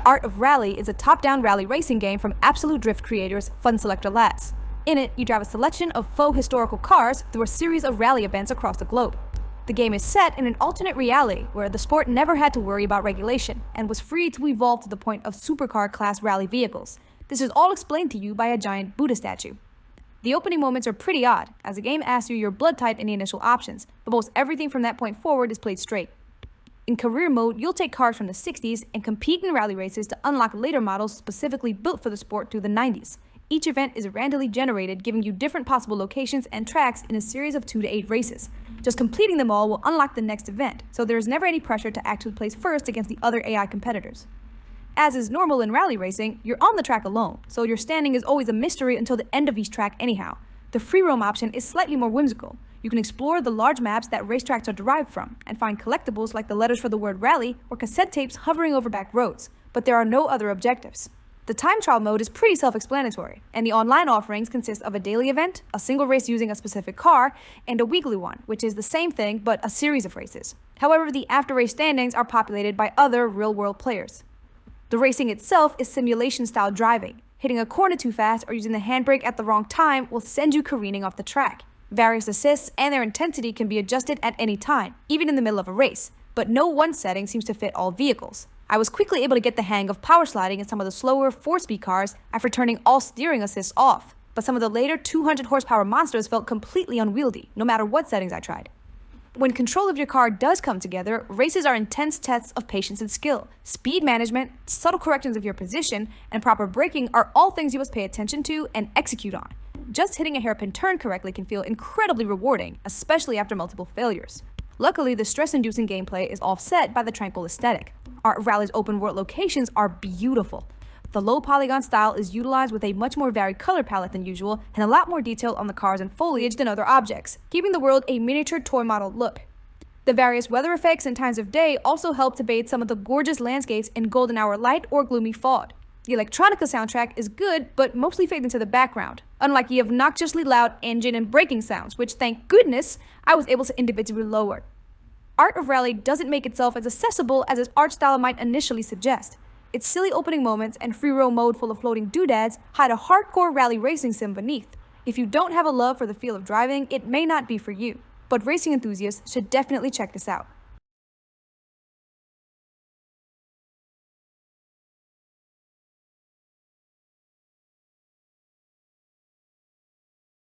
Art of Rally is a top-down rally racing game from Absolute Drift creators Fun Selector Labs. In it, you drive a selection of faux historical cars through a series of rally events across the globe. The game is set in an alternate reality where the sport never had to worry about regulation and was free to evolve to the point of supercar-class rally vehicles. This is all explained to you by a giant Buddha statue. The opening moments are pretty odd, as the game asks you your blood type in the initial options, but most everything from that point forward is played straight. In career mode, you'll take cars from the 60s and compete in rally races to unlock later models specifically built for the sport through the 90s. Each event is randomly generated, giving you different possible locations and tracks in a series of 2 to 8 races. Just completing them all will unlock the next event, so there is never any pressure to actually place first against the other AI competitors. As is normal in rally racing, you're on the track alone, so your standing is always a mystery until the end of each track anyhow. The free roam option is slightly more whimsical. You can explore the large maps that racetracks are derived from, and find collectibles like the letters for the word rally or cassette tapes hovering over back roads, but there are no other objectives. The time trial mode is pretty self-explanatory, and the online offerings consist of a daily event, a single race using a specific car, and a weekly one, which is the same thing but a series of races. However, the after-race standings are populated by other real-world players. The racing itself is simulation-style driving. Hitting a corner too fast or using the handbrake at the wrong time will send you careening off the track. Various assists and their intensity can be adjusted at any time, even in the middle of a race, but no one setting seems to fit all vehicles. I was quickly able to get the hang of power sliding in some of the slower 4-speed cars after turning all steering assists off, but some of the later 200 horsepower monsters felt completely unwieldy, no matter what settings I tried. When control of your car does come together, races are intense tests of patience and skill. Speed management, subtle corrections of your position, and proper braking are all things you must pay attention to and execute on. Just hitting a hairpin turn correctly can feel incredibly rewarding, especially after multiple failures. Luckily, the stress-inducing gameplay is offset by the tranquil aesthetic. Art of Rally's open-world locations are beautiful. The low polygon style is utilized with a much more varied color palette than usual and a lot more detail on the cars and foliage than other objects, giving the world a miniature toy model look. The various weather effects and times of day also help to bathe some of the gorgeous landscapes in golden hour light or gloomy fog. The electronica soundtrack is good, but mostly fades into the background, unlike the obnoxiously loud engine and braking sounds, which thank goodness I was able to individually lower. Art of Rally doesn't make itself as accessible as its art style might initially suggest. Its silly opening moments and free roam mode full of floating doodads hide a hardcore rally racing sim beneath. If you don't have a love for the feel of driving, it may not be for you, but racing enthusiasts should definitely check this out.